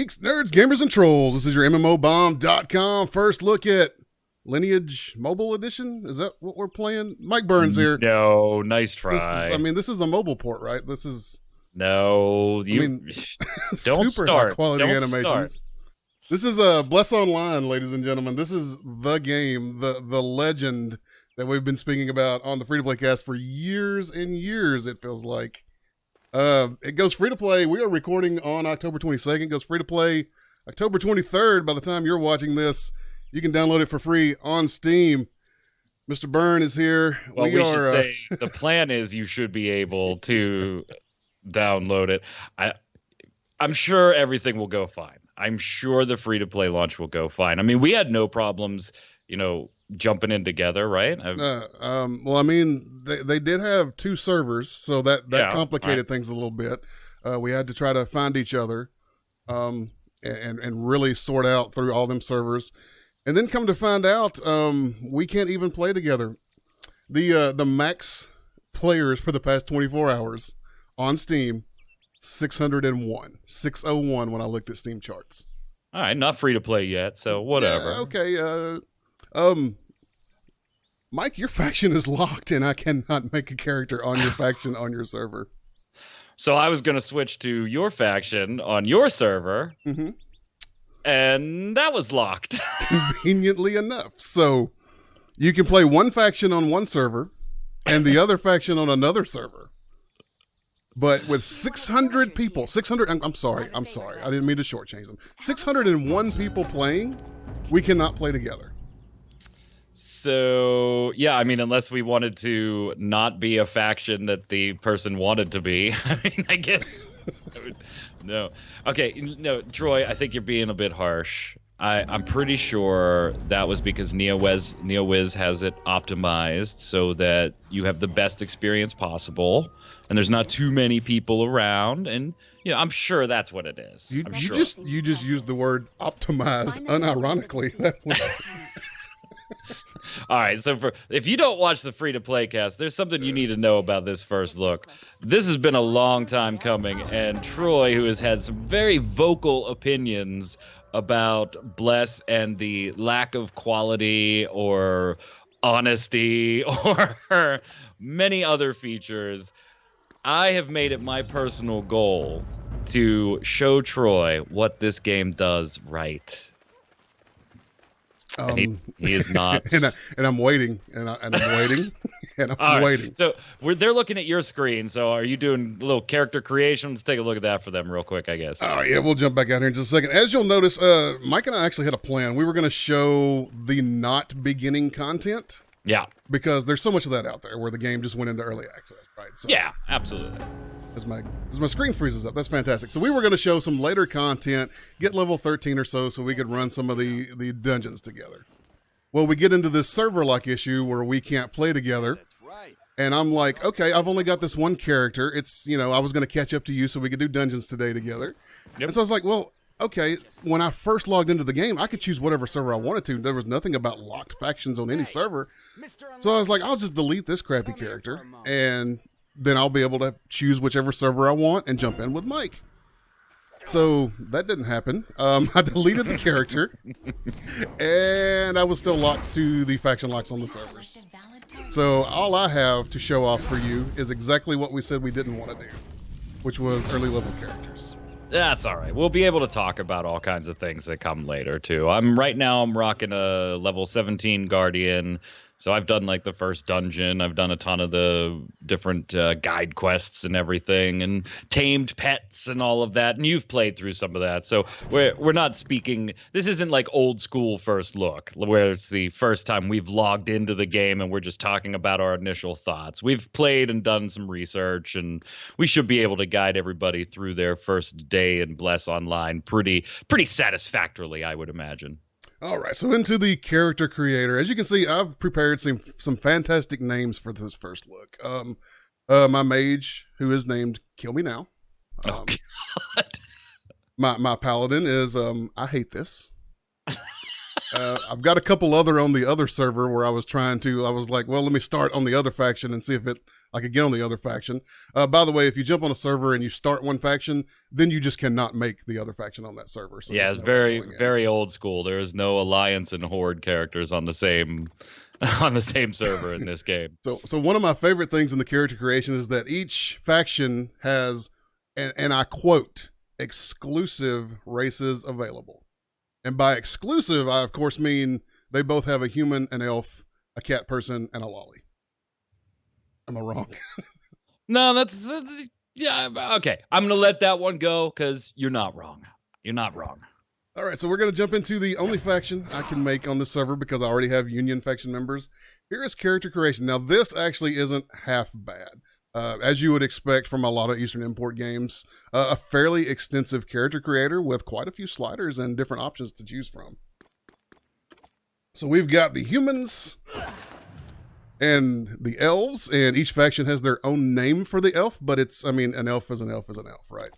Geeks, nerds, gamers, and trolls. This is your MMOBomb.com first look at Lineage Mobile Edition. Is that what we're playing? Mike Burns here. No, nice try. This is a mobile port, right? This is don't super start. high quality Don't animations. Start. This is Bless Online, ladies and gentlemen. This is the game, the legend that we've been speaking about on the Free to Play cast for years and years. It feels like. It goes free to play. We are recording on October 22nd. It goes free to play October 23rd. By the time you're watching this, you can download it for free on Steam. Mr. Byrne is here. Well, we should say the plan is you should be able to download it. I'm sure everything will go fine. I'm sure the free to play launch will go fine. I mean, we had no problems, jumping in together, right? Well, I mean, they did have two servers, so that complicated things a little bit. We had to try to find each other, and really sort out through all them servers, and then come to find out, we can't even play together. The max players for the past 24 hours on Steam, 601 when I looked at Steam charts. All right, not free to play yet, so whatever. Yeah, okay. Mike, your faction is locked, and I cannot make a character on your faction on your server. So I was going to switch to your faction on your server, and that was locked. Conveniently enough. So you can play one faction on one server and the other faction on another server. But with 600 people, I'm sorry. I didn't mean to shortchange them. 601 people playing, we cannot play together. So, yeah, I mean, unless we wanted to not be a faction that the person wanted to be, I mean, I guess. No. Okay, no, Troy, I think you're being a bit harsh. I'm pretty sure that was because NeoWiz has it optimized so that you have the best experience possible, and there's not too many people around, and I'm sure that's what it is. You just used the word optimized unironically. That was... All right, so if you don't watch the free-to-play cast, there's something you need to know about this first look. This has been a long time coming, and Troy, who has had some very vocal opinions about Bless and the lack of quality or honesty or many other features, I have made it my personal goal to show Troy what this game does right. And he is not. and I'm waiting, and I'm waiting, and I'm waiting. So they're looking at your screen. So are you doing a little character creation? Let's take a look at that for them real quick, I guess. All right, yeah, we'll jump back out here in just a second. As you'll notice, Mike and I actually had a plan. We were going to show the not beginning content. Yeah. Because there's so much of that out there where the game just went into early access, right? So, yeah, absolutely. As my screen freezes up, that's fantastic. So we were going to show some later content, get level 13 or so we could run some of the dungeons together. Well, we get into this server-lock issue where we can't play together. And I'm like, okay, I've only got this one character. It's, I was going to catch up to you so we could do dungeons today together. Yep. And so I was like, well, okay, when I first logged into the game, I could choose whatever server I wanted to. There was nothing about locked factions on any server. So I was like, I'll just delete this crappy character, and then I'll be able to choose whichever server I want and jump in with Mike. So that didn't happen. I deleted the character, and I was still locked to the faction locks on the servers. So all I have to show off for you is exactly what we said we didn't want to do, which was early level characters. That's all right. We'll be able to talk about all kinds of things that come later, too. I'm rocking a level 17 Guardian. So I've done like the first dungeon. I've done a ton of the different guide quests and everything, and tamed pets and all of that. And you've played through some of that. So we're not speaking. This isn't like old school first look, where it's the first time we've logged into the game and we're just talking about our initial thoughts. We've played and done some research, and we should be able to guide everybody through their first day in Bless Online pretty satisfactorily, I would imagine. All right, so into the character creator. As you can see, I've prepared some fantastic names for this first look. My mage, who is named Kill Me Now. Oh, God. My paladin is I Hate This. I've got a couple other on the other server where I was like, well, let me start on the other faction and see if I could get on the other faction. By the way, if you jump on a server and you start one faction, then you just cannot make the other faction on that server. So yeah, it's very, very old school. There is no Alliance and Horde characters on the same server in this game. So one of my favorite things in the character creation is that each faction has, and I quote, exclusive races available. And by exclusive, I of course mean they both have a human, an elf, a cat person, and a lolly. Am I wrong? No, that's yeah, okay. I'm gonna let that one go because you're not wrong. You're not wrong. All right, so we're gonna jump into the only faction I can make on this server because I already have Union faction members. Here is character creation. Now this actually isn't half bad. As you would expect from a lot of Eastern import games, a fairly extensive character creator with quite a few sliders and different options to choose from. So we've got the humans and the elves, and each faction has their own name for the elf, but an elf is an elf is an elf, right?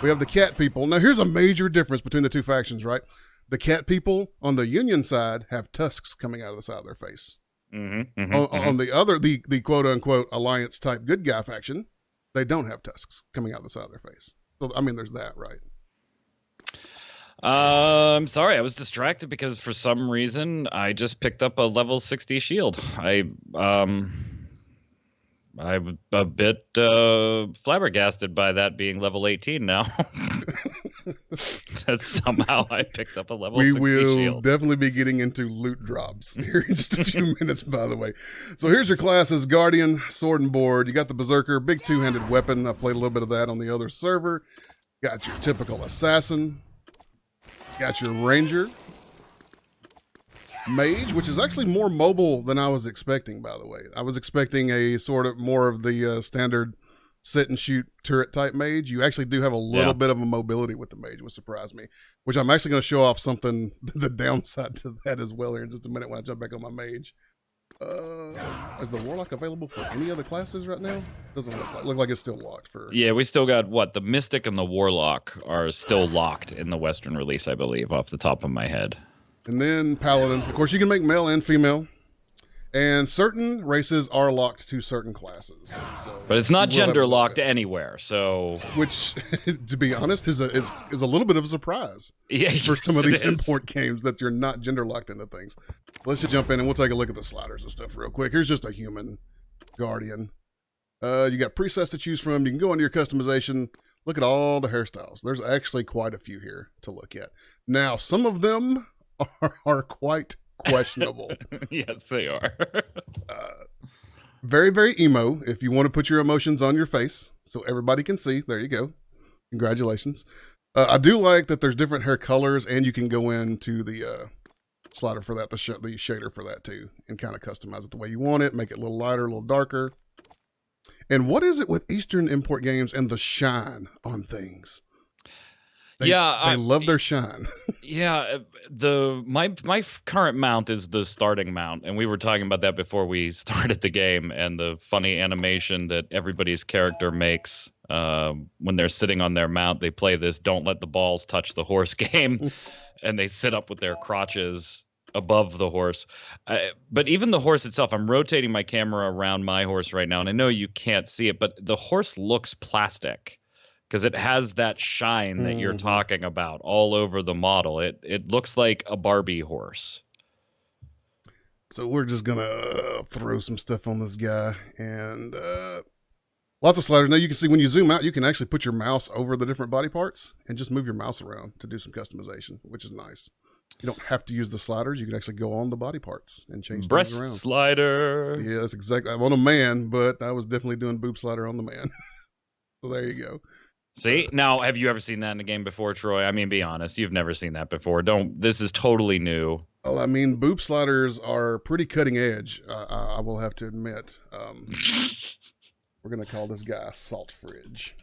We have the cat people. Now here's a major difference between the two factions, right? The cat people on the Union side have tusks coming out of the side of their face. On the other, the quote unquote Alliance type good guy faction, they don't have tusks coming out of the side of their face. So, there's that, right? I'm sorry, I was distracted because for some reason I just picked up a level 60 shield. I'm a bit flabbergasted by that being level 18 now. That somehow I picked up a level 60 shield. We will definitely be getting into loot drops here in just a few minutes, by the way. So here's your classes: Guardian, Sword and Board. You got the Berserker, big two-handed weapon. I played a little bit of that on the other server. Got your typical Assassin. Got your Ranger. Mage, which is actually more mobile than I was expecting, by the way. I was expecting a sort of more of the standard sit and shoot turret type mage. You actually do have a little bit of a mobility with the mage, which surprised me, which I'm actually going to show off something, the downside to that as well here in just a minute when I jump back on my mage. Is the Warlock available for any other classes right now? Doesn't look like it's still locked for... Yeah, we still got, the Mystic and the Warlock are still locked in the Western release, I believe, off the top of my head. And then Paladin. Of course, you can make male and female. And certain races are locked to certain classes. So but it's not gender locked anywhere, so... Which, to be honest, is a little bit of a surprise for some of these import games that you're not gender locked into things. Let's just jump in and we'll take a look at the sliders and stuff real quick. Here's just a human Guardian. You got presets to choose from. You can go into your customization. Look at all the hairstyles. There's actually quite a few here to look at. Now, some of them are quite questionable. Yes, they are. Very, very emo. If you want to put your emotions on your face so everybody can see, there you go. Congratulations. I do like that there's different hair colors, and you can go into the slider for that, the shader for that too, and kind of customize it the way you want it, make it a little lighter, a little darker. And what is it with Eastern import games and the shine on things? They love their shine. Yeah, my current mount is the starting mount, and we were talking about that before we started the game, and the funny animation that everybody's character makes when they're sitting on their mount. They play this "Don't Let the Balls Touch the Horse" game, and they sit up with their crotches above the horse. But even the horse itself, I'm rotating my camera around my horse right now, and I know you can't see it, but the horse looks plastic, because it has that shine that you're talking about all over the model. It looks like a Barbie horse. So we're just going to throw some stuff on this guy. And lots of sliders. Now you can see when you zoom out, you can actually put your mouse over the different body parts and just move your mouse around to do some customization, which is nice. You don't have to use the sliders. You can actually go on the body parts and change things around. Breast slider. Yeah, that's exactly. I'm on a man, but I was definitely doing boob slider on the man. So there you go. See, now, have you ever seen that in a game before, Troy? I mean, be honest, you've never seen that before. This is totally new. Well, I mean, boob sliders are pretty cutting edge. I will have to admit. We're going to call this guy Salt Fridge.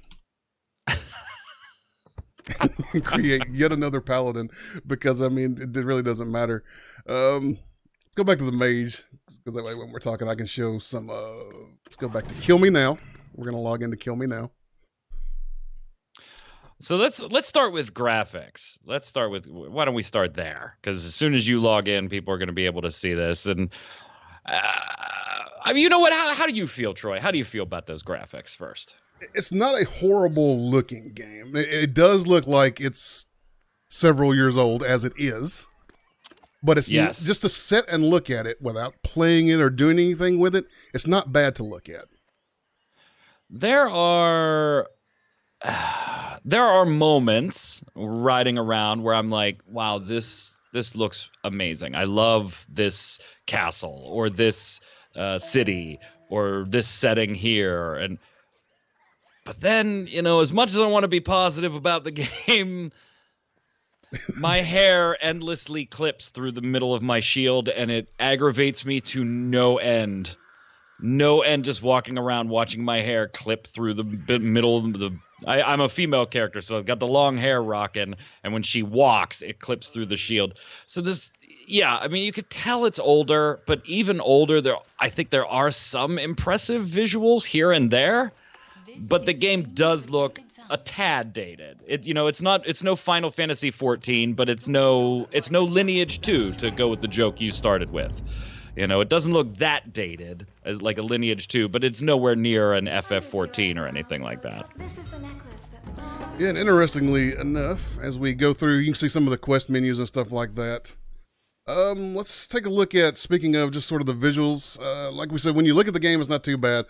Create yet another paladin, because, I mean, it really doesn't matter. Let's go back to the mage, because that way when we're talking, I can show some... let's go back to Kill Me Now. We're going to log into Kill Me Now. So let's start with graphics. Why don't we start there? Because as soon as you log in, people are going to be able to see this. And I mean, you know what? How do you feel, Troy? How do you feel about those graphics first? It's not a horrible looking game. It does look like it's several years old as it is, but it's just to sit and look at it without playing it or doing anything with it. It's not bad to look at. There are moments riding around where I'm like, wow, this looks amazing. I love this castle or this city or this setting here. But then, you know, as much as I want to be positive about the game, my hair endlessly clips through the middle of my shield, and it aggravates me to no end. No end, just walking around watching my hair clip through the middle of the... I'm a female character, so I've got the long hair rocking, and when she walks, it clips through the shield. So this... Yeah, I mean, you could tell it's older, but even older, I think there are some impressive visuals here and there. But the game does look a tad dated. It's no Final Fantasy 14, but it's no Lineage 2 to go with the joke you started with. You know, it doesn't look that dated as like a Lineage 2, but it's nowhere near an FF14 or anything like that. Yeah, and interestingly enough, as we go through, you can see some of the quest menus and stuff like that. Let's take a look at, speaking of just sort of the visuals, like we said, when you look at the game, it's not too bad.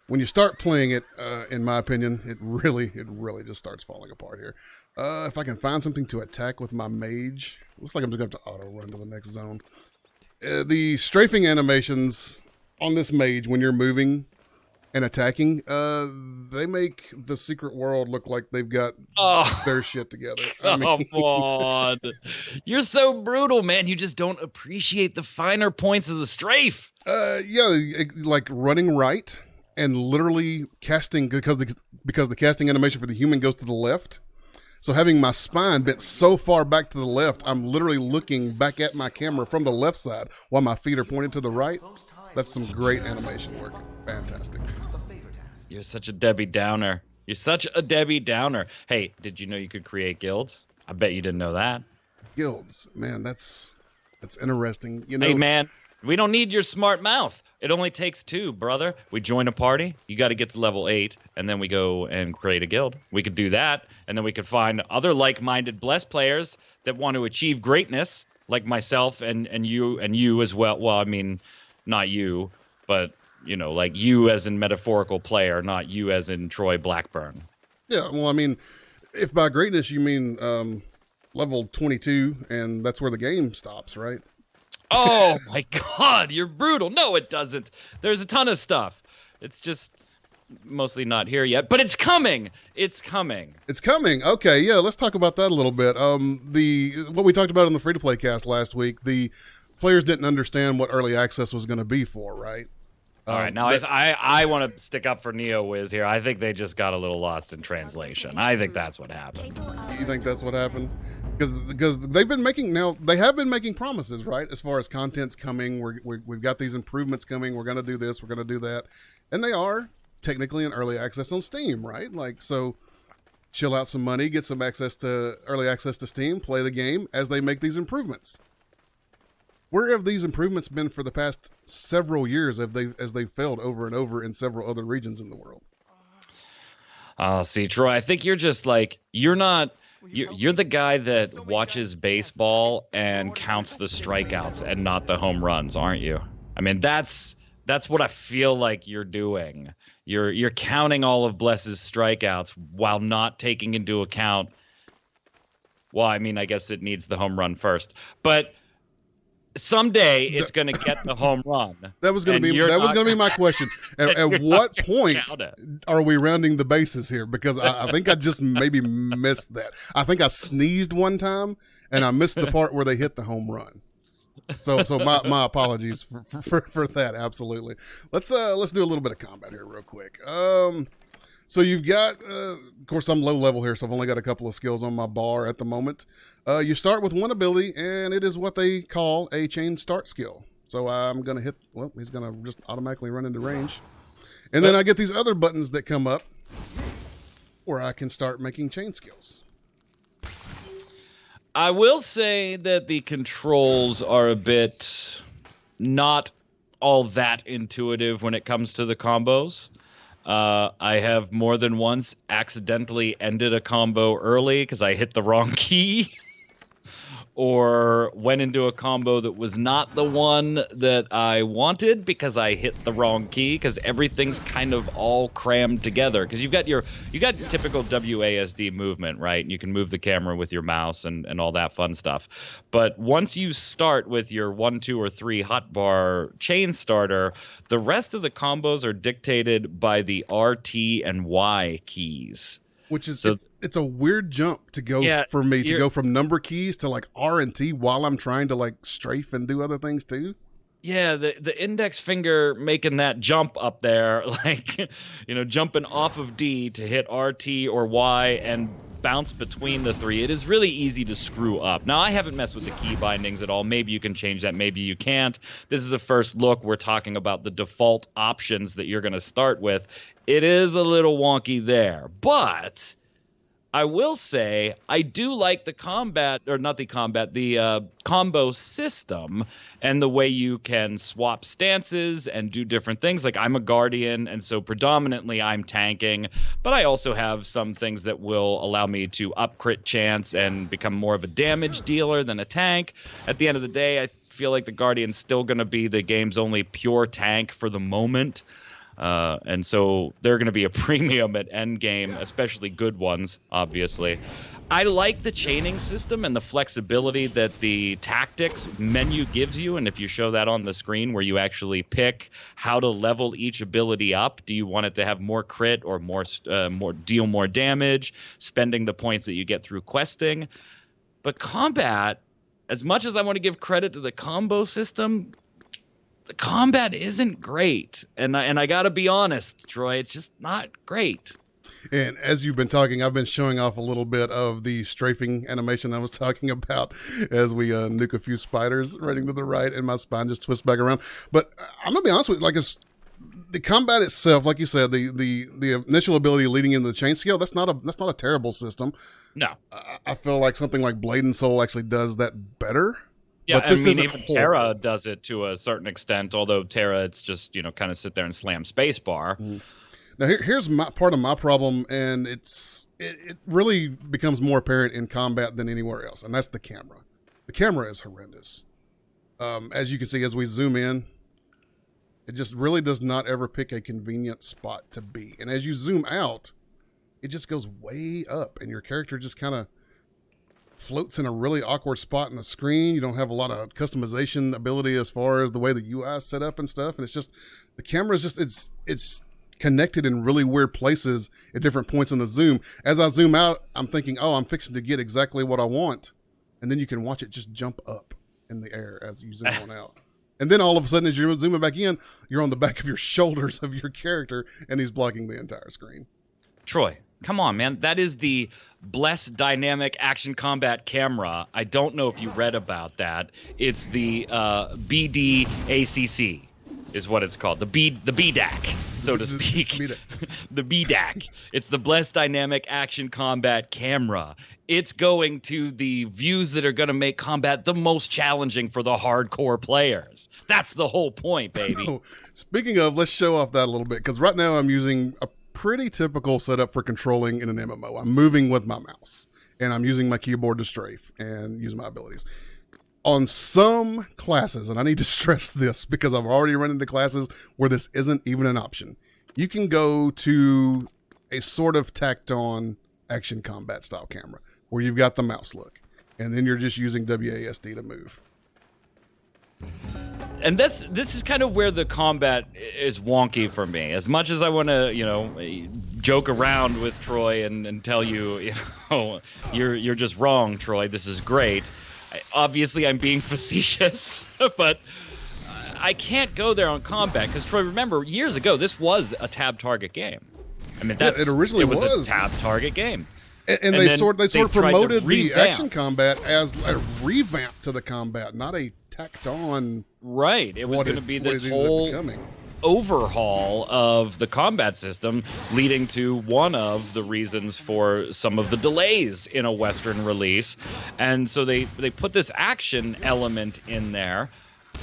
When you start playing it, in my opinion, it really just starts falling apart here. If I can find something to attack with my mage, looks like I'm just going to have to auto run to the next zone. The strafing animations on this mage when you're moving and attacking, they make the secret world look like they've got their shit together. Come on. You're so brutal, man. You just don't appreciate the finer points of the strafe. Yeah, like running right and literally casting, because the casting animation for the human goes to the left. So having my spine bent so far back to the left, I'm literally looking back at my camera from the left side while my feet are pointed to the right. That's some great animation work. Fantastic. You're such a Debbie Downer. You're such a Debbie Downer. Hey, did you know you could create guilds? I bet you didn't know that. Guilds, man, that's interesting. You know, hey, man, we don't need your smart mouth. It only takes 2, brother. We join a party. You got to get to level 8, and then we go and create a guild. We could do that, and then we could find other like-minded blessed players that want to achieve greatness, like myself and you as well. Well, I mean, not you, but you know, like you as in metaphorical player, not you as in Troy Blackburn. Yeah, well, I mean, if by greatness you mean level 22, and that's where the game stops, right? Oh my God, you're brutal. No, it doesn't. There's a ton of stuff. It's just mostly not here yet, but it's coming. It's coming. It's coming. Okay, yeah, let's talk about that a little bit. What we talked about in the free-to-play cast last week, the players didn't understand what early access was going to be for, right? All right, now I want to stick up for NeoWiz here. I think they just got a little lost in translation. I think that's what happened. You think that's what happened? Because they have been making promises, right? As far as content's coming, we've got these improvements coming. We're going to do this. We're going to do that, and they are technically in early access on Steam, right? Like, so chill out some money, get some early access to Steam, play the game as they make these improvements. Where have these improvements been for the past several years as they've failed over and over in several other regions in the world? See, Troy, I think you're just like, you're the guy that watches baseball and counts the strikeouts and not the home runs, aren't you? I mean, that's what I feel like you're doing. You're counting all of Bless's strikeouts while not taking into account. Well, I mean, I guess it needs the home run first, but someday it's going to get the home run. That was going to be my question. At what point are we rounding the bases here? Because I think I just maybe missed that. I think I sneezed one time and I missed the part where they hit the home run. So my apologies for that. Absolutely. Let's do a little bit of combat here real quick. So you've got, of course, I'm low level here, so I've only got a couple of skills on my bar at the moment. You start with one ability, and it is what they call a chain start skill. So I'm going to hit, well, he's going to just automatically run into range. And then I get these other buttons that come up. or I can start making chain skills. I will say that the controls are a bit not all that intuitive when it comes to the combos. I have more than once accidentally ended a combo early because I hit the wrong key. Or went into a combo that was not the one that I wanted because I hit the wrong key, because everything's kind of all crammed together. Because you got your typical WASD movement, right? You can move the camera with your mouse and all that fun stuff. But once you start with your 1, 2, or 3 hotbar chain starter, the rest of the combos are dictated by the RT and Y keys. Which is, it's a weird jump to go for me to go from number keys to like R and T while I'm trying to like strafe and do other things too. Yeah, the index finger making that jump up there, like, jumping off of D to hit RT or Y and bounce between the 3. It is really easy to screw up. Now, I haven't messed with the key bindings at all. Maybe you can change that. Maybe you can't. This is a first look. We're talking about the default options that you're going to start with. It is a little wonky there, but I will say I do like the combo system and the way you can swap stances and do different things. Like, I'm a guardian, and so predominantly I'm tanking, but I also have some things that will allow me to up crit chance and become more of a damage dealer than a tank. At the end of the day, I feel like the guardian's still going to be the game's only pure tank for the moment. And so they're going to be a premium at endgame, especially good ones, obviously. I like the chaining system and the flexibility that the tactics menu gives you. And if you show that on the screen where you actually pick how to level each ability up, do you want it to have more crit or more deal more damage, spending the points that you get through questing. But combat, as much as I want to give credit to the combo system, the combat isn't great, and I gotta be honest, Troy, it's just not great. And as you've been talking, I've been showing off a little bit of the strafing animation I was talking about as we nuke a few spiders running to the right, and my spine just twists back around. But I'm gonna be honest with you, like, it's the combat itself, like you said, the initial ability leading into the chain skill. That's not a terrible system. No, I feel like something like Blade and Soul actually does that better. Yeah, but this even Terra does it to a certain extent, although Terra, it's just, kind of sit there and slam spacebar. Mm-hmm. Now, here's part of my problem, and it really becomes more apparent in combat than anywhere else, and that's the camera. The camera is horrendous. As you can see, as we zoom in, it just really does not ever pick a convenient spot to be. And as you zoom out, it just goes way up, and your character just kind of floats in a really awkward spot in the screen. You don't have a lot of customization ability as far as the way the UI is set up and stuff. And it's just, the camera is just, it's connected in really weird places at different points in the zoom. As I zoom out, I'm thinking, oh, I'm fixing to get exactly what I want. And then you can watch it just jump up in the air as you zoom on out. And then all of a sudden, as you're zooming back in, you're on the back of your shoulders of your character, and he's blocking the entire screen. Troy, come on, man. That is the Bless Dynamic Action Combat Camera. I don't know if you read about that. It's the BDACC is what it's called. The BDAC, so to speak. The BDAC. It's the Bless Dynamic Action Combat Camera. It's going to the views that are going to make combat the most challenging for the hardcore players. That's the whole point, baby. So, speaking of, let's show off that a little bit, because right now I'm using a pretty typical setup for controlling in an MMO. I'm moving with my mouse, and I'm using my keyboard to strafe and use my abilities. On some classes, and I need to stress this because I've already run into classes where this isn't even an option, you can go to a sort of tacked on action combat style camera where you've got the mouse look, and then you're just using WASD to move. And this is kind of where the combat is wonky for me. As much as I want to, joke around with Troy and tell you, you're just wrong, Troy. This is great. Obviously, I'm being facetious, but I can't go there on combat because, Troy, remember, years ago, this was a tab target game. I mean, it originally was a tab target game. And they sort of promoted the action combat as a revamp to the combat, not a tacked on. Right. It was going to be this whole overhaul of the combat system, leading to one of the reasons for some of the delays in a Western release. And so they put this action element in there,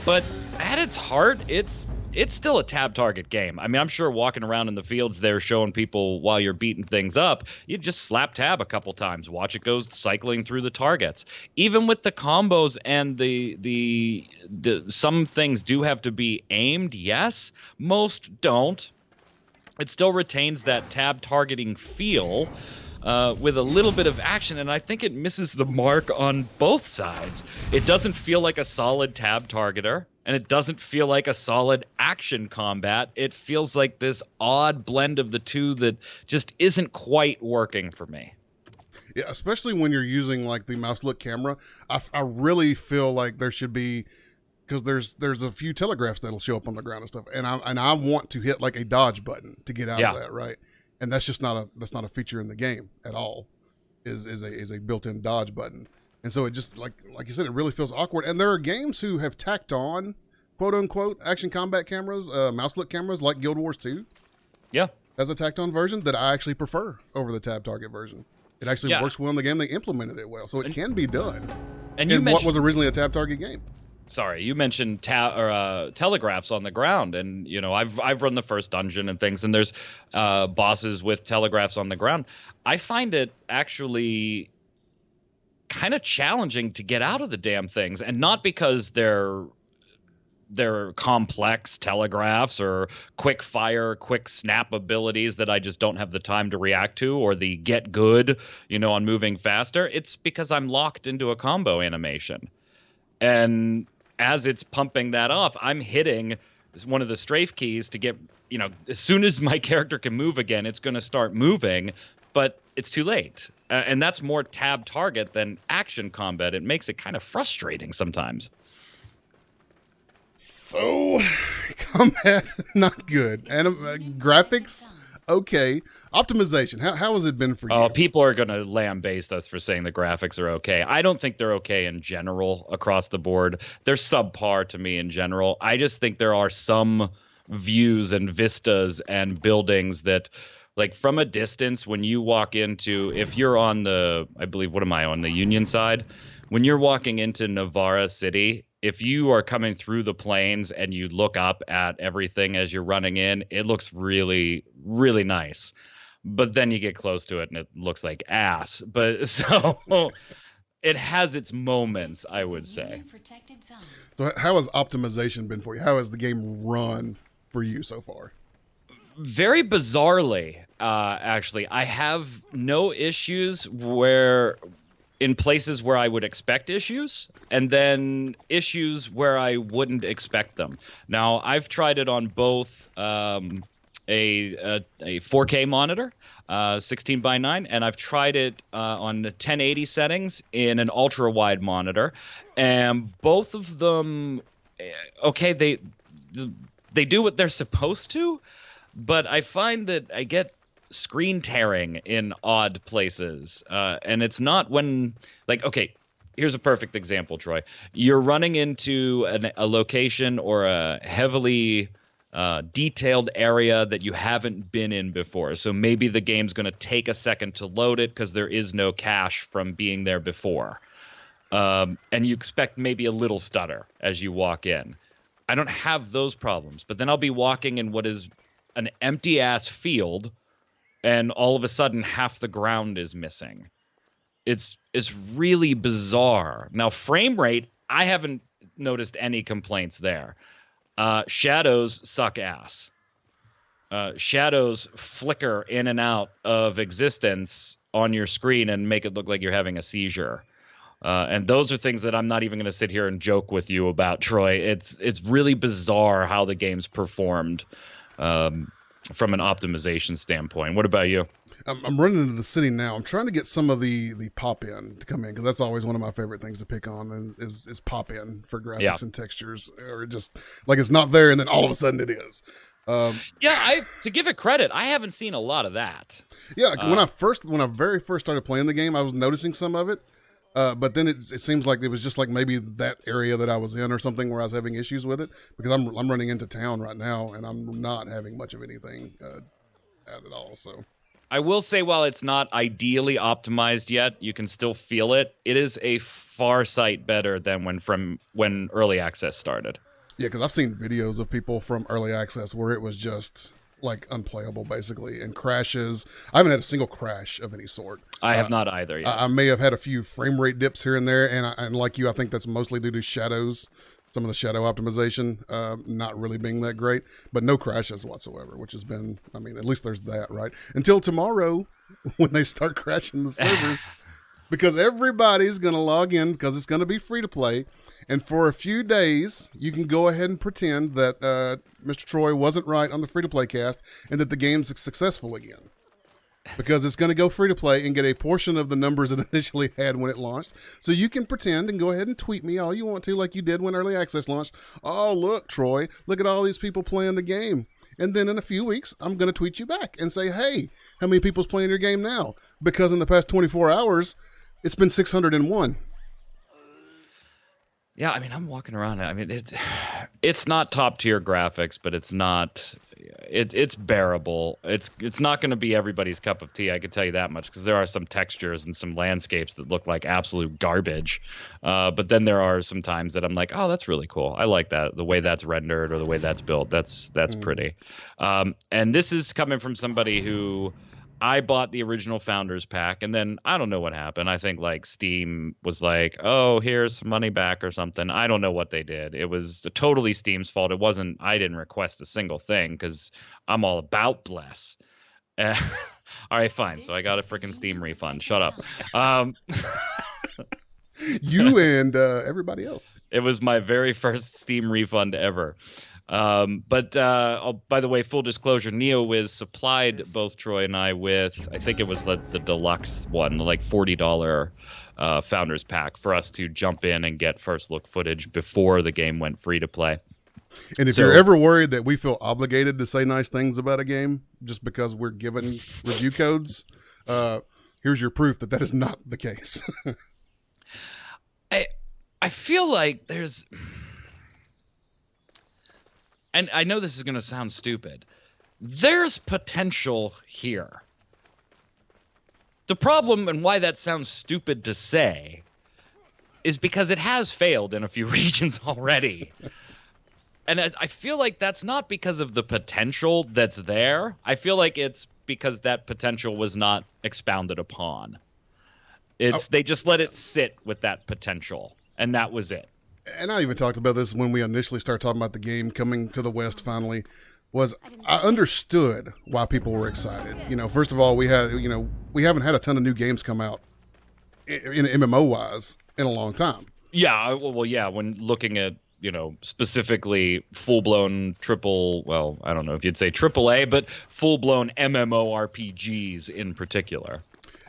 but at its heart, it's still a tab target game. I mean, I'm sure walking around in the fields there showing people while you're beating things up, you just slap tab a couple times, watch it go cycling through the targets. Even with the combos and the some things do have to be aimed, yes, most don't. It still retains that tab targeting feel with a little bit of action, and I think it misses the mark on both sides. It doesn't feel like a solid tab targeter, and it doesn't feel like a solid action combat. It feels like this odd blend of the two that just isn't quite working for me. Yeah, especially when you're using like the mouse look camera. I really feel like there should be, because there's a few telegraphs that'll show up on the ground and stuff, and I want to hit like a dodge button to get out of that, right? And that's just not a feature in the game at all. Is a built-in dodge button. And so it just, like you said, it really feels awkward. And there are games who have tacked on, quote unquote, action combat cameras, mouse look cameras, like Guild Wars 2. Yeah. As a tacked on version that I actually prefer over the tab target version. It actually works well in the game. They implemented it well. So it can be done. And what was originally a tab target game. Sorry, you mentioned telegraphs on the ground, and you know I've run the first dungeon and things, and there's bosses with telegraphs on the ground. I find it actually kind of challenging to get out of the damn things, and not because they're complex telegraphs or quick fire, quick snap abilities that I just don't have the time to react to, or the get good, on moving faster. It's because I'm locked into a combo animation, and as it's pumping that off, I'm hitting one of the strafe keys to get, as soon as my character can move again, it's going to start moving, but it's too late. And that's more tab target than action combat. It makes it kind of frustrating sometimes. So, combat, not good. And graphics, okay. Optimization, how has it been for you? Oh, people are going to lambaste us for saying the graphics are okay. I don't think they're okay in general across the board. They're subpar to me in general. I just think there are some views and vistas and buildings that, like, from a distance, when you walk into, if you're on the, I believe, on the Union side? When you're walking into Navarra City, if you are coming through the plains and you look up at everything as you're running in, it looks really, really nice. But then you get close to it and it looks like ass. But so it has its moments, I would say. So how has optimization been for you? How has the game run for you so far? Very bizarrely, actually. I have no issues in places where I would expect issues, and then issues where I wouldn't expect them. Now, I've tried it on both a 4K monitor, 16:9, and I've tried it on 1080 settings in an ultra-wide monitor, and both of them, okay, they do what they're supposed to, but I find that I get screen tearing in odd places, and it's not when, like, okay, here's a perfect example, Troy. You're running into a location or a heavily detailed area that you haven't been in before, so maybe the game's going to take a second to load it because there is no cache from being there before, and you expect maybe a little stutter as you walk in. I don't have those problems, but then I'll be walking in what is an empty ass field, and all of a sudden half the ground is missing. It's really bizarre. Now, frame rate, I haven't noticed any complaints there. Shadows suck ass. Shadows flicker in and out of existence on your screen and make it look like you're having a seizure. And those are things that I'm not even going to sit here and joke with you about, Troy. It's really bizarre how the game's performed from an optimization standpoint. What about you? I'm running into the city now. I'm trying to get some of the pop-in to come in, because that's always one of my favorite things to pick on, and is pop-in for graphics and textures, or just like it's not there and then all of a sudden it is. To give it credit, I haven't seen a lot of that. Yeah, when I very first started playing the game, I was noticing some of it. But then it seems like it was just like maybe that area that I was in or something where I was having issues with it, because I'm running into town right now and I'm not having much of anything at all. So I will say, while it's not ideally optimized yet, you can still feel it. It is a far sight better than when early access started. yeah, because I've seen videos of people from early access where it was just like unplayable basically, and crashes. I haven't had a single crash of any sort. I have not either yet. I may have had a few frame rate dips here and there, and like you, I think that's mostly due to shadows. Some of the shadow optimization not really being that great, but no crashes whatsoever, which has been, I mean, at least there's that, right? Until tomorrow when they start crashing the servers, because everybody's going to log in because it's going to be free to play. And for a few days, you can go ahead and pretend that Mr. Troy wasn't right on the free to play cast and that the game's successful again. Because it's going to go free to play and get a portion of the numbers it initially had when it launched. So you can pretend and go ahead and tweet me all you want to, like you did when early access launched. Oh, look, Troy, look at all these people playing the game. And then in a few weeks, I'm going to tweet you back and say, hey, how many people's playing your game now? Because in the past 24 hours, it's been 601. Yeah, I mean, I'm walking around. I mean, it's not top tier graphics, but it's not. It's bearable. It's not going to be everybody's cup of tea. I can tell you that much, because there are some textures and some landscapes that look like absolute garbage. But then there are some times that I'm like, oh, that's really cool. I like that, the way that's rendered or the way that's built. That's pretty. And this is coming from somebody who. I bought the original Founders Pack, and then I don't know what happened. I think like Steam was like, oh, here's some money back or something. I don't know what they did. It was totally Steam's fault. It wasn't, I didn't request a single thing because I'm all about bless. All right, fine. So I got a freaking Steam refund. Shut up. You and everybody else. It was my very first Steam refund ever. But by the way, full disclosure, NeoWiz supplied both Troy and I with, I think it was the deluxe one, like $40 Founders Pack for us to jump in and get first look footage before the game went free to play. And if you're ever worried that we feel obligated to say nice things about a game just because we're given review codes, here's your proof that is not the case. I feel like there's... And I know this is going to sound stupid. There's potential here. The problem, and why that sounds stupid to say, is because it has failed in a few regions already. And I feel like that's not because of the potential that's there. I feel like it's because that potential was not expounded upon. They just let it sit with that potential, and that was it. And I even talked about this when we initially started talking about the game coming to the West finally, was I understood why people were excited. You know, first of all, we haven't had a ton of new games come out in MMO wise in a long time. Yeah. Well, yeah. When looking at, specifically full-blown I don't know if you'd say AAA, but full-blown MMORPGs in particular.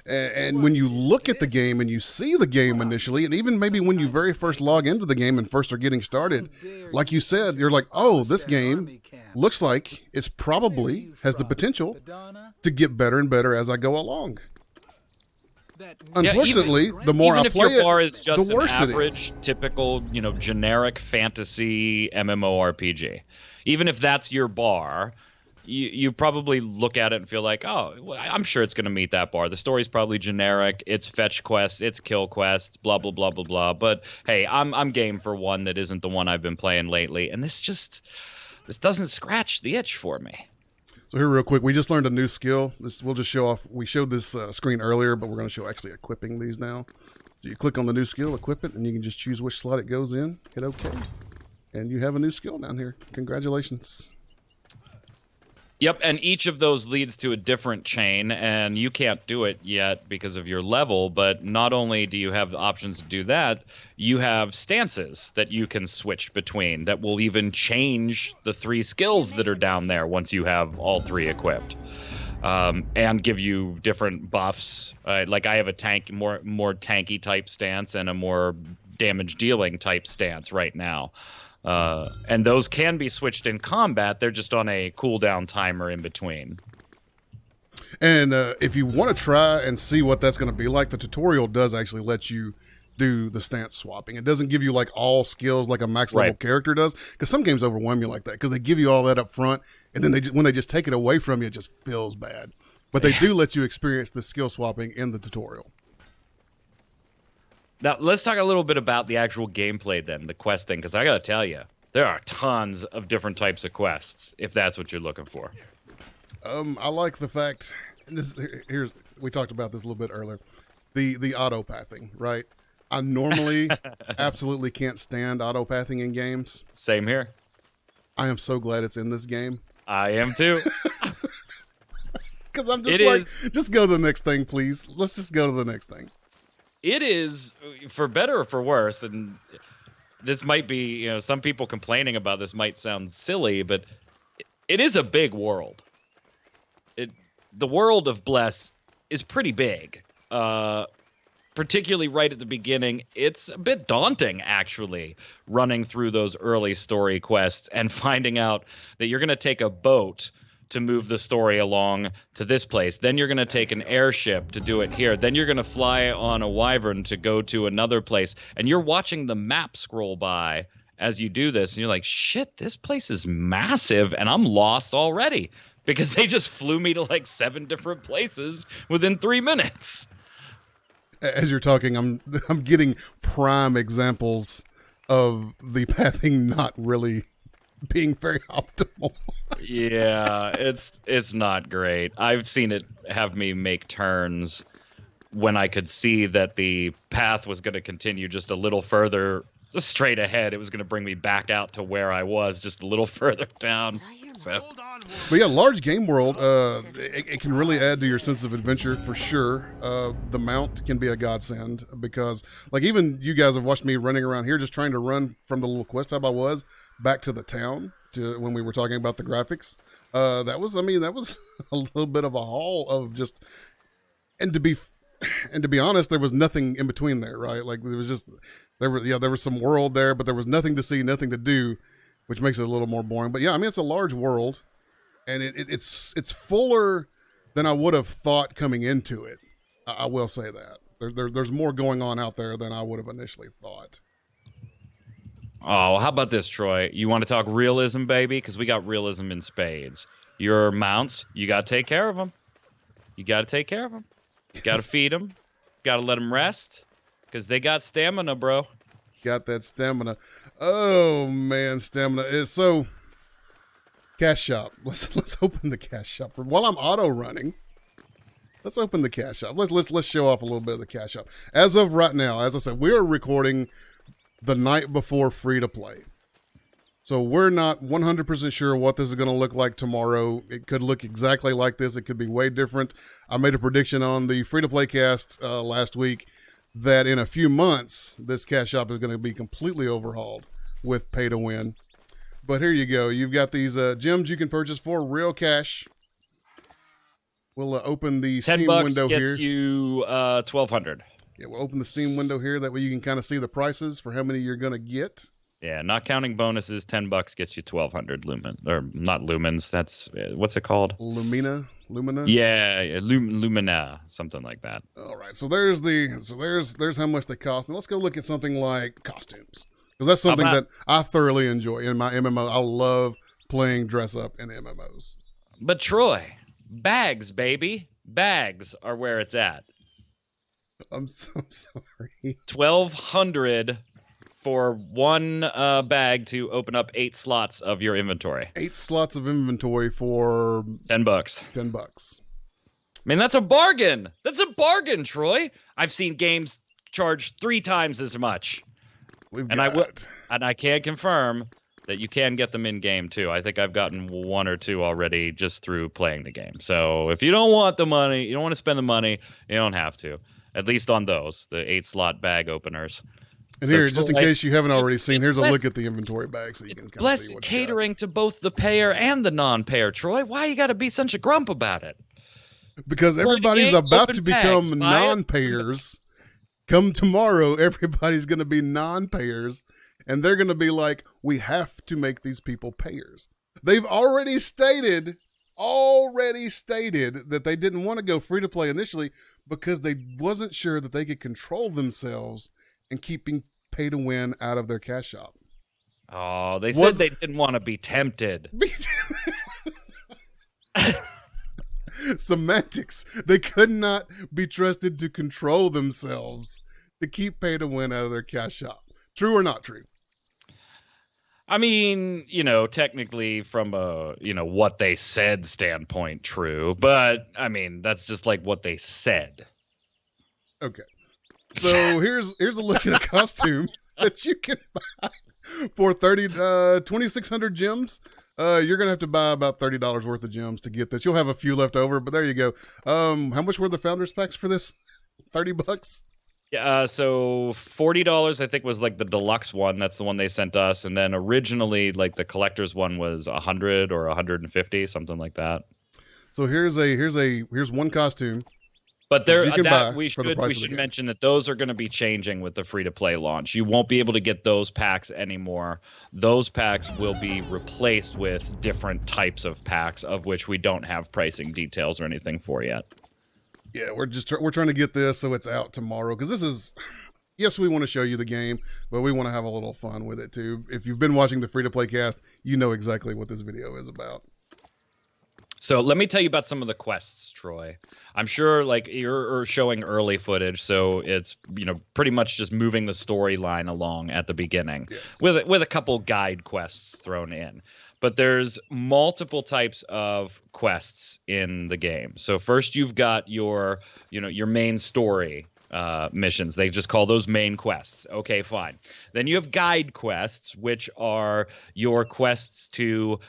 And when you look at the game and you see the game initially, and even maybe when you very first log into the game and first are getting started, like you said, you're like, oh, this game looks like it's probably has the potential to get better and better as I go along. Unfortunately, the more I play it, your bar is just the worse an average, typical, generic fantasy MMORPG. Even if that's your bar, you probably look at it and feel like, oh, well, I'm sure it's going to meet that bar. The story's probably generic. It's fetch quests. It's kill quests. Blah blah blah blah blah. But hey, I'm game for one that isn't the one I've been playing lately. And this doesn't scratch the itch for me. So here, real quick, we just learned a new skill. We'll just show off. We showed this screen earlier, but we're going to show actually equipping these now. So you click on the new skill, equip it, and you can just choose which slot it goes in. Hit OK, and you have a new skill down here. Congratulations. Yep, and each of those leads to a different chain, and you can't do it yet because of your level, but not only do you have the options to do that, you have stances that you can switch between that will even change the 3 skills that are down there once you have all 3 equipped, and give you different buffs. Like I have a more tanky type stance and a more damage dealing type stance right now. And those can be switched in combat. They're just on a cooldown timer in between. And if you want to try and see what that's going to be like, the tutorial does actually let you do the stance swapping. It doesn't give you like all skills like a max level character does, because some games overwhelm you like that because they give you all that up front, and then when they just take it away from you, it just feels bad. But they do let you experience the skill swapping in the tutorial. Now, let's talk a little bit about the actual gameplay then, the questing, because I got to tell you, there are tons of different types of quests, if that's what you're looking for. I like the fact, and we talked about this a little bit earlier, the auto-pathing, right? I normally absolutely can't stand auto-pathing in games. Same here. I am so glad it's in this game. I am too. Because I'm just just go to the next thing, please. Let's just go to the next thing. It is, for better or for worse, and this might be, some people complaining about this might sound silly, but it is a big world. The world of Bless is pretty big, particularly right at the beginning. It's a bit daunting, actually, running through those early story quests and finding out that you're going to take a boat to move the story along to this place. Then you're going to take an airship to do it here. Then you're going to fly on a wyvern to go to another place. And you're watching the map scroll by as you do this. And you're like, shit, this place is massive. And I'm lost already because they just flew me to like 7 different places within 3 minutes. As you're talking, I'm getting prime examples of the pathing not really being very optimal. Yeah, it's not great. I've seen it have me make turns when I could see that the path was going to continue just a little further straight ahead. It was going to bring me back out to where I was, just a little further down. So. But yeah, large game world, it can really add to your sense of adventure for sure. The mount can be a godsend because, like, even you guys have watched me running around here just trying to run from the little quest hub I was back to the town to when we were talking about the graphics. That was a little bit of a haul of just, and to be honest, there was nothing in between there, right? Like there was some world there, but there was nothing to see, nothing to do, which makes it a little more boring. But yeah, I mean, it's a large world, and it's fuller than I would have thought coming into it. I will say that there's more going on out there than I would have initially thought. Oh, how about this, Troy? You want to talk realism, baby? Because we got realism in spades. Your mounts, you got to take care of them. You got to take care of them. You got to feed them. Got to let them rest because they got stamina, bro. Got that stamina. Oh, man, stamina is so... Cash shop. Let's open the cash shop. While I'm auto running, let's open the cash shop. Let's show off a little bit of the cash shop. As of right now, as I said, we are recording the night before free to play. So we're not 100% sure what this is going to look like tomorrow. It could look exactly like this. It could be way different. I made a prediction on the free to play cast last week that in a few months, this cash shop is going to be completely overhauled with pay to win. But here you go. You've got these gems you can purchase for real cash. We'll open the Steam window here. $10 gets you 1,200. Yeah, we'll open the Steam window here. That way you can kind of see the prices for how many you're going to get. Yeah, not counting bonuses, $10 gets you 1,200 lumen, or not lumens. That's what's it called? Lumina. Yeah, Lumina, something like that. All right, so there's how much they cost. And let's go look at something like costumes, because that's something that I thoroughly enjoy in my MMO. I love playing dress up in MMOs. But Troy, bags, baby, bags are where it's at. I'm so sorry. 1,200 for one bag to open up 8 slots of your inventory. 8 slots of inventory for $10. $10. I mean, that's a bargain. That's a bargain, Troy. I've seen games charge 3 times as much. And I can confirm that you can get them in game too. I think I've gotten 1 or 2 already just through playing the game. So if you don't want the money, you don't want to spend the money, you don't have to. At least on those, the 8 slot bag openers. And so here, just in case you haven't already seen, here's a look at the inventory bag so you can kind of see what catering to both the payer and the non-payer, Troy. Why you got to be such a grump about it? Because everybody's about to become non-payers. Come tomorrow, everybody's going to be non-payers, and they're going to be like, we have to make these people payers. They've already stated that they didn't want to go free to play initially because they wasn't sure that they could control themselves and keeping pay to win out of their cash shop. Oh, they said they didn't want to be tempted. Semantics. They could not be trusted to control themselves to keep pay to win out of their cash shop. True or not true? I mean, technically from a, what they said standpoint, true. But, I mean, that's just like what they said. Okay. So here's a look at a costume that you can buy for 2,600 gems. You're going to have to buy about $30 worth of gems to get this. You'll have a few left over, but there you go. How much were the founders packs for this? $30? Yeah, so $40 I think was like the deluxe one. That's the one they sent us, and then originally like the collector's one was 100 or 150, something like that. So here's one costume. But we should mention that those are going to be changing with the free-to-play launch. You won't be able to get those packs anymore. Those packs will be replaced with different types of packs, of which we don't have pricing details or anything for yet. Yeah, we're trying to get this so it's out tomorrow, because this is, yes, we want to show you the game, but we want to have a little fun with it too. If you've been watching the free-to-play cast, you know exactly what this video is about. So let me tell you about some of the quests, Troy. I'm sure like you're showing early footage, so it's pretty much just moving the storyline along at the beginning, yes, with a couple guide quests thrown in. But there's multiple types of quests in the game. So first you've got your main story missions. They just call those main quests. Okay, fine. Then you have guide quests, which are your quests to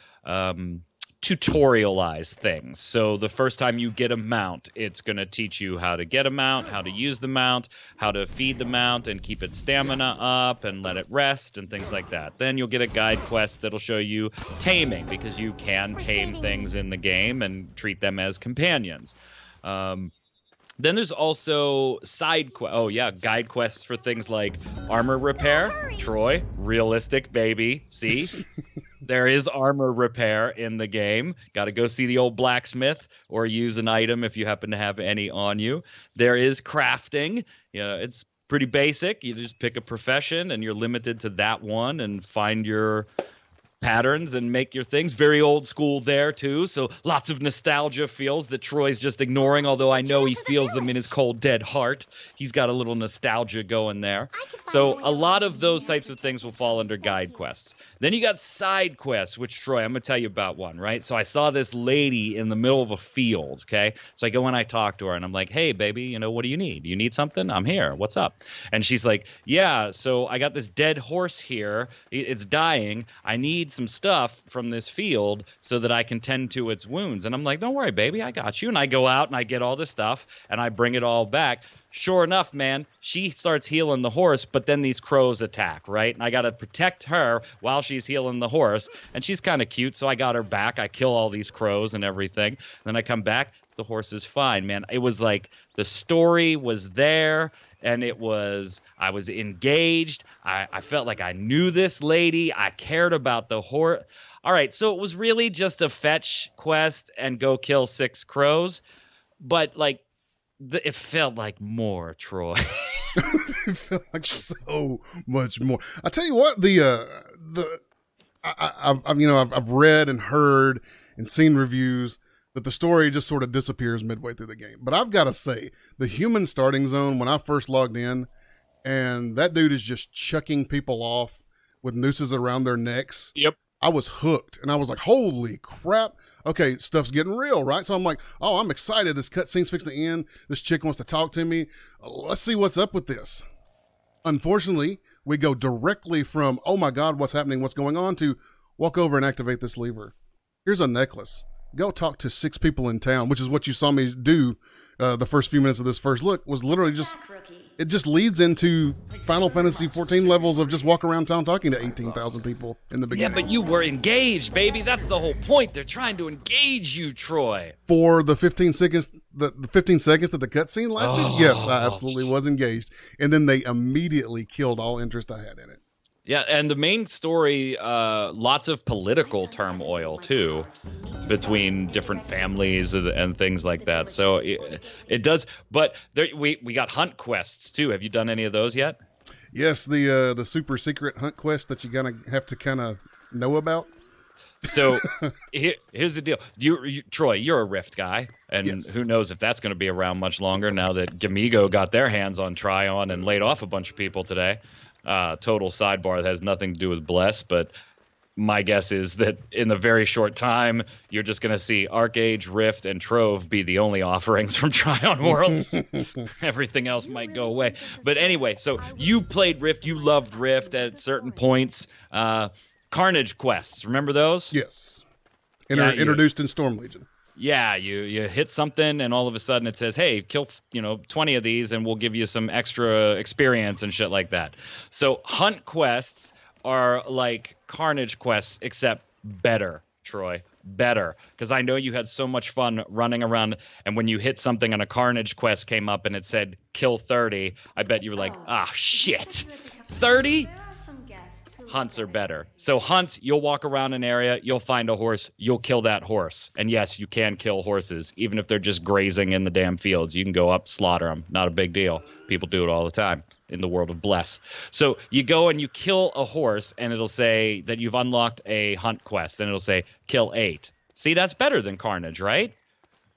tutorialize things. So the first time you get a mount, it's going to teach you how to get a mount, how to use the mount, how to feed the mount and keep its stamina up and let it rest and things like that. Then you'll get a guide quest that'll show you taming, because you can tame things in the game and treat them as companions. Then there's also guide quests for things like armor repair. Troy, realistic, baby. See? There is armor repair in the game. Got to go see the old blacksmith or use an item if you happen to have any on you. There is crafting. It's pretty basic. You just pick a profession and you're limited to that one and find your patterns and make your things. Very old school there too, so lots of nostalgia feels that Troy's just ignoring, although I know he feels them in his cold dead heart. He's got a little nostalgia going there. So a lot of those types of things will fall under guide quests. Then you got side quests, which, Troy, I'm gonna tell you about one, right? So I saw this lady in the middle of a field, okay? So I go and I talk to her and I'm like, hey baby, what do you need? You need something? I'm here, what's up? And she's like, yeah, so I got this dead horse here, it's dying, I need some stuff from this field so that I can tend to its wounds. And I'm like, don't worry, baby, I got you. And I go out and I get all this stuff and I bring it all back. Sure enough, man, she starts healing the horse, but then these crows attack, right? And I got to protect her while she's healing the horse. And she's kind of cute, so I got her back. I kill all these crows and everything. Then I come back, the horse is fine, man. It was like the story was there. And I was engaged. I felt like I knew this lady. I cared about the horse. All right, so it was really just a fetch quest and go kill 6 crows. But, it felt like more, Troy. It felt like so much more. I tell you what, I've read and heard and seen reviews that the story just sort of disappears midway through the game. But I've got to say, the human starting zone, when I first logged in, and that dude is just chucking people off with nooses around their necks. Yep. I was hooked, and I was like, holy crap. Okay, stuff's getting real, right? So I'm like, oh, I'm excited. This cutscene's fixing to end. This chick wants to talk to me. Let's see what's up with this. Unfortunately, we go directly from, oh my God, what's happening? What's going on? To walk over and activate this lever. Here's a necklace. Go talk to 6 people in town, which is what you saw me do the first few minutes of this first look, was literally just, it just leads into Final Fantasy 14 levels of just walk around town talking to 18,000 people in the beginning. Yeah, but you were engaged, baby. That's the whole point. They're trying to engage you, Troy. For the 15 seconds, the 15 seconds that the cutscene lasted, yes, I absolutely was engaged. And then they immediately killed all interest I had in it. Yeah, and the main story, lots of political turmoil, too, between different families and things like that. So it does, but we got hunt quests, too. Have you done any of those yet? Yes, the super secret hunt quest that you're gonna have to kind of know about. So here's the deal. Troy, you're a Rift guy, and Yes. who knows if that's going to be around much longer now that Gamigo got their hands on Tryon and laid off a bunch of people today. Total sidebar that has nothing to do with Bless, but my guess is that in the very short time, you're just going to see Arcage, Rift, and Trove be the only offerings from Tryon Worlds. Everything else might go away. But anyway, so you played Rift. You loved Rift at certain points. Carnage quests, remember those? Yes. Yeah, Introduced in Storm Legion. Yeah, you hit something and all of a sudden it says, hey, kill 20 of these and we'll give you some extra experience and shit like that. So hunt quests are like Carnage quests, except better, Troy. Better. Because I know you had so much fun running around, and when you hit something on a Carnage quest came up and it said kill 30, I bet you were like, shit. 30? Hunts are better. So hunts, you'll walk around an area, you'll find a horse, you'll kill that horse. And yes, you can kill horses, even if they're just grazing in the damn fields. You can go up, slaughter them. Not a big deal. People do it all the time in the world of Bless. So you go and you kill a horse, and it'll say that you've unlocked a hunt quest, and it'll say kill 8. See, that's better than Carnage, right?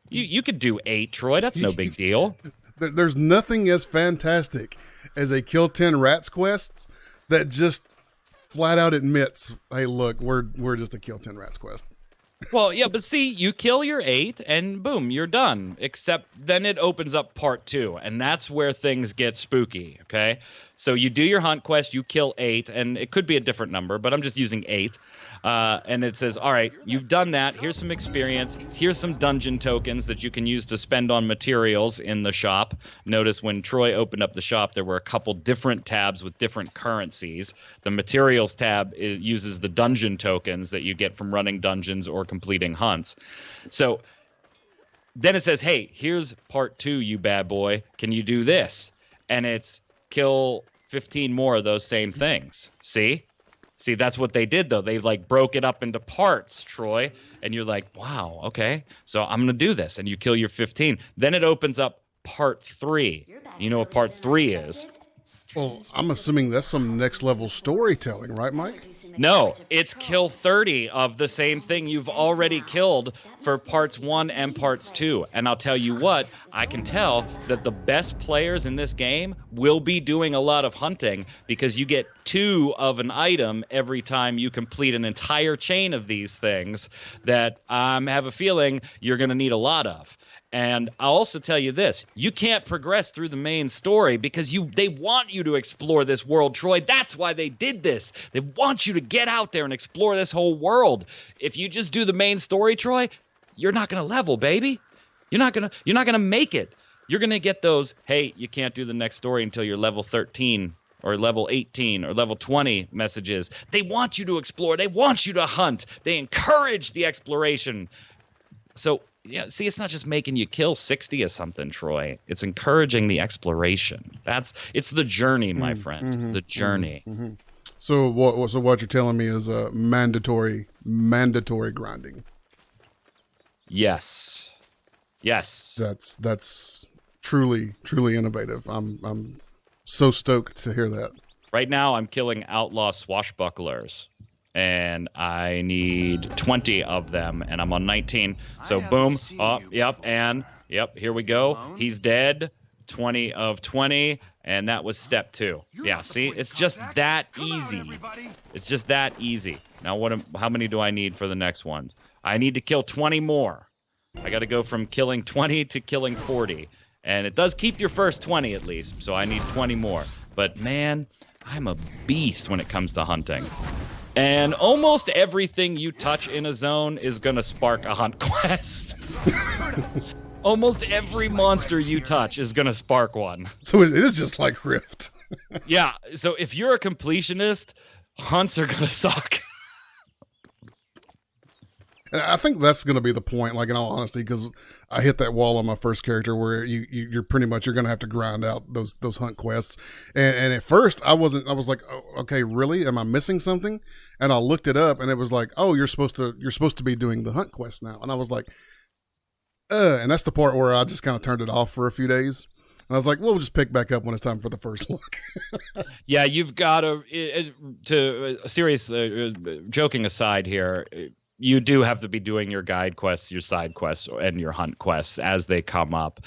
You could do 8, Troy. That's no big deal. There's nothing as fantastic as a kill 10 rats quests that just flat out admits, hey, look, we're just a kill 10 rats quest. Well, yeah, but see, you kill your 8 and boom, you're done. Except then it opens up part 2, and that's where things get spooky, okay? So you do your hunt quest, you kill 8, and it could be a different number, but I'm just using 8. And it says, all right, you've done that. Here's some experience. Here's some dungeon tokens that you can use to spend on materials in the shop. Notice when Troy opened up the shop, there were a couple different tabs with different currencies. The materials tab uses the dungeon tokens that you get from running dungeons or completing hunts. So then it says, hey, here's part 2, you bad boy. Can you do this? And it's kill 15 more of those same things. See, that's what they did, though. They, broke it up into parts, Troy. And you're like, wow, okay. So I'm going to do this. And you kill your 15. Then it opens up part 3. You know what part 3 is? Well, I'm assuming that's some next level storytelling, right, Mike? No, it's kill 30 of the same thing you've already killed for parts 1 and parts 2. And I'll tell you what, I can tell that the best players in this game will be doing a lot of hunting because you get 2 of an item every time you complete an entire chain of these things that I have a feeling you're going to need a lot of. And I'll also tell you this, you can't progress through the main story because they want you to explore this world, Troy. That's why they did this. They want you to get out there and explore this whole world. If you just do the main story, Troy, you're not going to level, baby. You're not going to make it. You're going to get those, hey, you can't do the next story until you're level 13 or level 18 or level 20 messages. They want you to explore. They want you to hunt. They encourage the exploration. So, yeah, see, it's not just making you kill 60 or something, Troy. It's encouraging the exploration. It's the journey, my friend. The journey. So what you're telling me is mandatory grinding. Yes. That's truly innovative. I'm so stoked to hear that. Right now, I'm killing outlaw swashbucklers. And I need 20 of them, and I'm on 19. So boom, yep, here we go. He's dead. 20 of 20, and that was step 2. Yeah, see, it's just that easy. It's just that easy. Now, how many do I need for the next ones? I need to kill 20 more. I got to go from killing 20 to killing 40, and it does keep your first 20 at least. So I need 20 more. But man, I'm a beast when it comes to hunting. And almost everything you touch in a zone is going to spark a hunt quest. Almost every monster you touch is going to spark one. So it is just like Rift. Yeah, so if you're a completionist, hunts are going to suck. And I think that's going to be the point, like in all honesty, because I hit that wall on my first character where you're pretty much, you're going to have to grind out those hunt quests. And at first I was like, oh, okay, really? Am I missing something? And I looked it up and it was like, oh, you're supposed to be doing the hunt quest now. And I was like, and that's the part where I just kind of turned it off for a few days. I was like, we'll just pick back up when it's time for the first look. Yeah, you've got to serious joking aside here, you do have to be doing your guide quests, your side quests, and your hunt quests as they come up.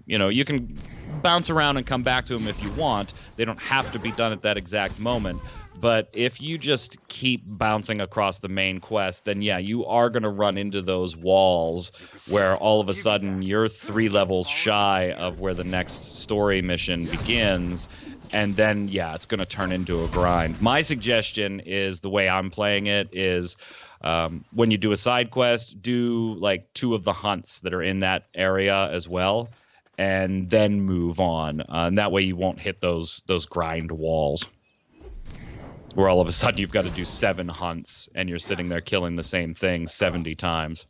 You can bounce around and come back to them if you want. They don't have to be done at that exact moment. But if you just keep bouncing across the main quest, then yeah, you are going to run into those walls where all of a sudden you're 3 levels shy of where the next story mission begins. And then, yeah, it's going to turn into a grind. My suggestion is, the way I'm playing it is, when you do a side quest, do like 2 of the hunts that are in that area as well, and then move on. And that way you won't hit those grind walls, where all of a sudden you've got to do 7 hunts and you're sitting there killing the same thing 70 times.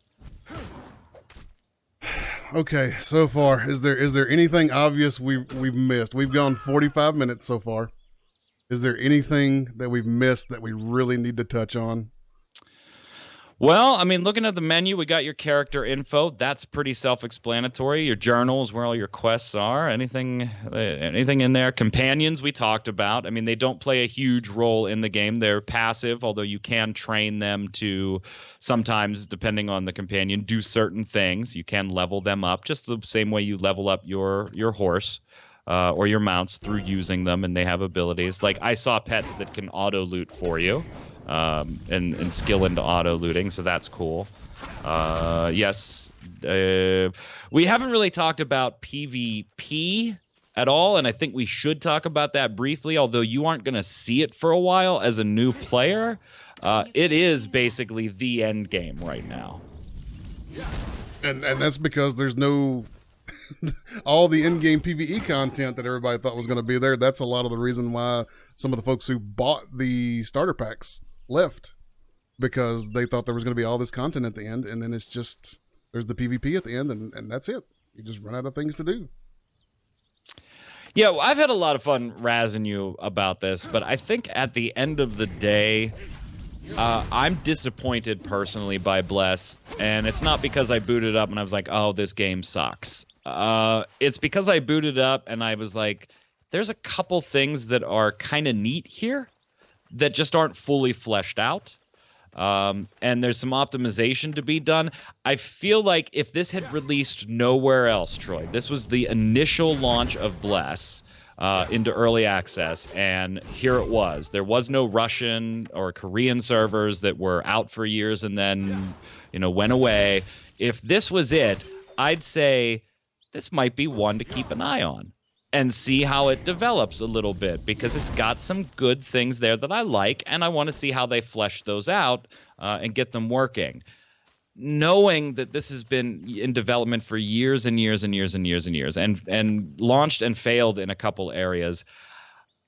Okay, so far, is there anything obvious we've missed? We've gone 45 minutes so far. Is there anything that we've missed that we really need to touch on? Well, I mean, looking at the menu, we got your character info. That's pretty self-explanatory. Your journal is where all your quests are. Anything in there? Companions we talked about. I mean, they don't play a huge role in the game. They're passive, although you can train them to sometimes, depending on the companion, do certain things. You can level them up just the same way you level up your horse. Or your mounts through using them, and they have abilities. Like, I saw pets that can auto-loot for you. And skill into auto looting, so that's cool. Yes, we haven't really talked about PvP at all, and I think we should talk about that briefly, although you aren't going to see it for a while as a new player. It is basically the end game right now. And that's because there's no... all the in-game PvE content that everybody thought was going to be there. That's a lot of the reason why some of the folks who bought the starter packs left, because they thought there was going to be all this content at the end, and then it's just, there's the PvP at the end, and that's it. You just run out of things to do. Yeah, well, I've had a lot of fun razzing you about this, but I think at the end of the day, I'm disappointed personally by Bless, and it's not because I booted up and I was like, oh, this game sucks. It's because I booted up and I was like, there's a couple things that are kind of neat here that just aren't fully fleshed out. And there's some optimization to be done. I feel like if this had released nowhere else, Troy, this was the initial launch of Bless into early access, and here it was. There was no Russian or Korean servers that were out for years and then, went away. If this was it, I'd say this might be one to keep an eye on and see how it develops a little bit, because it's got some good things there that I like, and I want to see how they flesh those out and get them working. Knowing that this has been in development for years and years and years and years and years, and launched and failed in a couple areas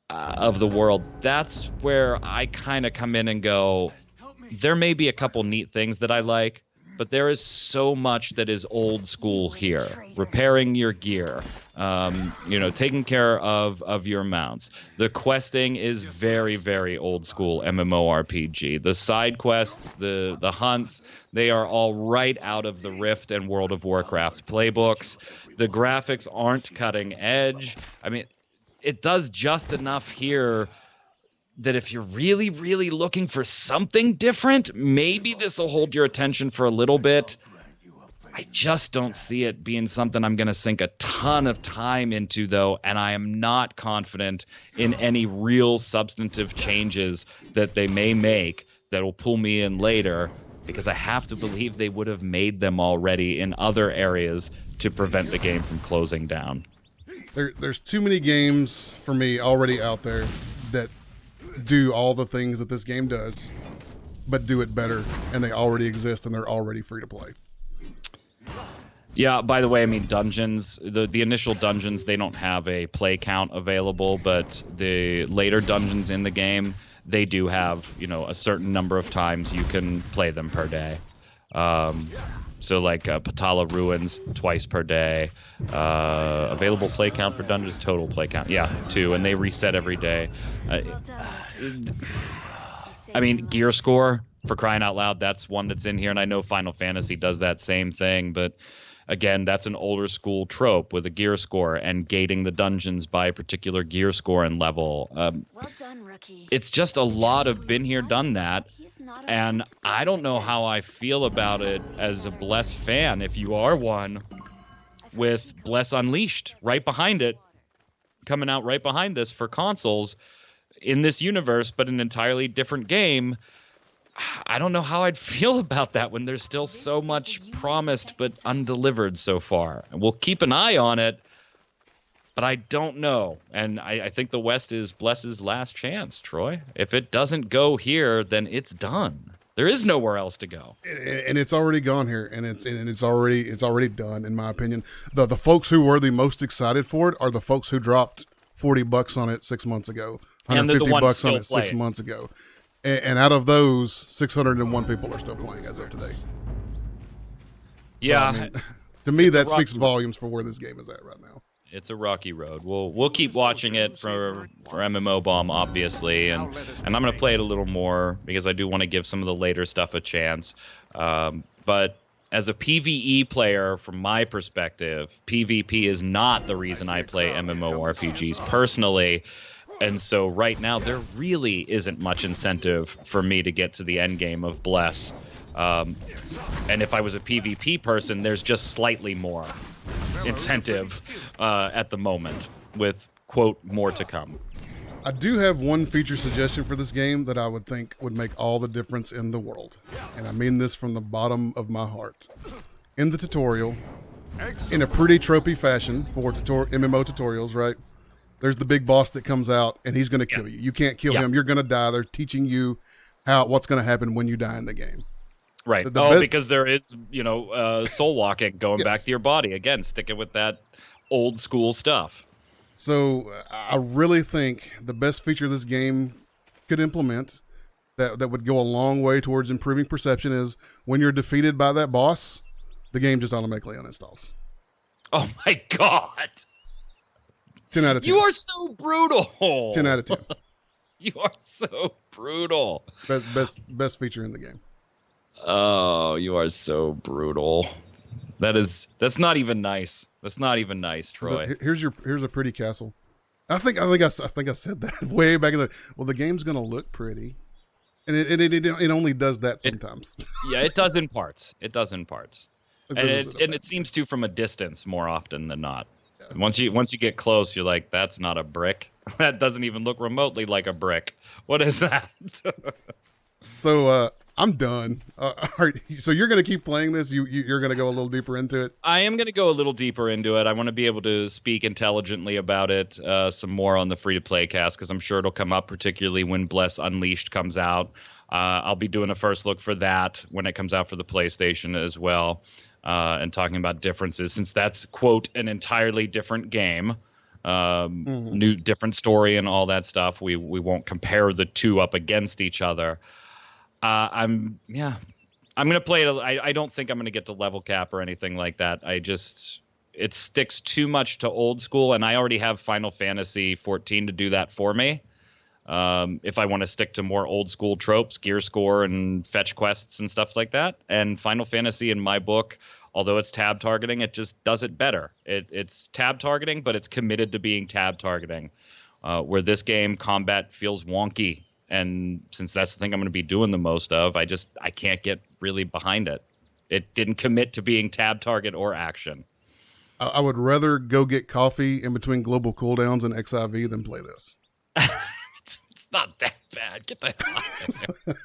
of the world, that's where I kind of come in and go, there may be a couple neat things that I like, but there is so much that is old school here. Repairing your gear, taking care of your mounts. The questing is very, very old school MMORPG. The side quests, the hunts, they are all right out of the Rift and World of Warcraft playbooks. The graphics aren't cutting edge. I mean, it does just enough here that if you're really, really looking for something different, maybe this will hold your attention for a little bit. I just don't see it being something I'm going to sink a ton of time into, though, and I am not confident in any real substantive changes that they may make that will pull me in later, because I have to believe they would have made them already in other areas to prevent the game from closing down. There's too many games for me already out there that do all the things that this game does, but do it better, and they already exist and they're already free to play. Yeah, by the way, I mean, dungeons, the initial dungeons, they don't have a play count available, but the later dungeons in the game, they do have, a certain number of times you can play them per day. So like Patala Ruins, twice per day. Available play count for dungeons, total play count. Yeah, 2, and they reset every day. I mean, gear score, for crying out loud, that's one that's in here, and I know Final Fantasy does that same thing, but Again, that's an older school trope with a gear score and gating the dungeons by a particular gear score and level. Well done, rookie. It's just a lot of been here, done that. And I don't know how I feel about it as a Bless fan, if you are one, with Bless Unleashed right behind it, coming out right behind this for consoles in this universe, but an entirely different game. I don't know how I'd feel about that when there's still so much promised but undelivered so far. And we'll keep an eye on it, but I don't know. And I think the West is Bless's last chance, Troy. If it doesn't go here, then it's done. There is nowhere else to go. And it's already gone here, and it's already done, in my opinion. The folks who were the most excited for it are the folks who dropped $40 on it 6 months ago, $150 on it 6 months ago. And out of those, 601 people are still playing as of today. Yeah. So, I mean, to me, that speaks volumes for where this game is at right now. It's a rocky road. We'll keep watching it for MMOBomb, obviously, and I'm going to play it a little more because I do want to give some of the later stuff a chance. But as a PvE player, from my perspective, PvP is not the reason I play MMORPGs personally. And so right now, there really isn't much incentive for me to get to the end game of Bless. And if I was a PvP person, there's just slightly more incentive at the moment with, quote, more to come. I do have one feature suggestion for this game that I would think would make all the difference in the world. And I mean this from the bottom of my heart. In the tutorial, in a pretty tropey fashion for MMO tutorials, right? There's the big boss that comes out, and he's going to kill you. You can't kill him. You're going to die. They're teaching you what's going to happen when you die in the game. Right. Because there is, soul walking, going back to your body. Again, sticking with that old school stuff. So I really think the best feature this game could implement that would go a long way towards improving perception is when you're defeated by that boss, the game just automatically uninstalls. Oh, my God. 10 out of 10. You are so brutal. 10 out of 10. You are so brutal. Best feature in the game. Oh, you are so brutal. That's not even nice. That's not even nice, Troy. Here's a pretty castle. I think I said that way back in the game's gonna look pretty, and it only does that sometimes. Yeah, it does in parts. It does in parts, and it seems to from a distance more often than not. Yeah. Once you get close, you're like, that's not a brick. That doesn't even look remotely like a brick. What is that? So I'm done. So you're going to keep playing this? You're going to go a little deeper into it? I am going to go a little deeper into it. I want to be able to speak intelligently about it some more on the free-to-play cast, because I'm sure it'll come up, particularly when Bless Unleashed comes out. I'll be doing a first look for that when it comes out for the PlayStation as well, and talking about differences, since that's, quote, an entirely different game. New different story and all that stuff. We won't compare the two up against each other. I'm gonna play it. I don't think I'm gonna get to level cap or anything like that. It sticks too much to old school, and I already have Final Fantasy 14 to do that for me. If I want to stick to more old school tropes, gear score and fetch quests and stuff like that. And Final Fantasy, in my book, although it's tab targeting, it just does it better. It's tab targeting, but it's committed to being tab targeting. Where this game, combat feels wonky. And since that's the thing I'm going to be doing the most of, I can't get really behind it. It didn't commit to being tab target or action. I would rather go get coffee in between global cooldowns and XIV than play this. It's not that bad. Get the hell out of here.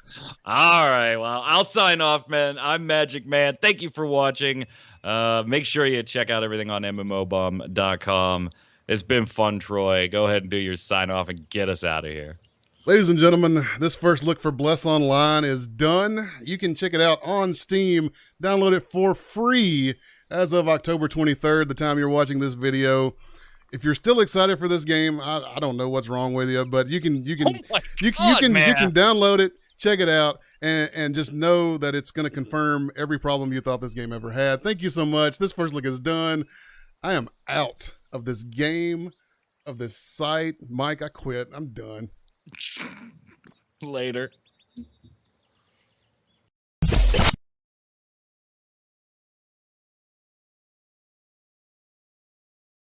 All right. Well, I'll sign off, man. I'm Magic Man. Thank you for watching. Make sure you check out everything on MMOBomb.com. It's been fun, Troy. Go ahead and do your sign off and get us out of here. Ladies and gentlemen, this first look for Bless Online is done. You can check it out on Steam. Download it for free as of October 23rd, the time you're watching this video. If you're still excited for this game, I don't know what's wrong with you, but you can download it, check it out, and just know that it's going to confirm every problem you thought this game ever had. Thank you so much. This first look is done. I am out of this game, of this site. Mike, I quit. I'm done. Later.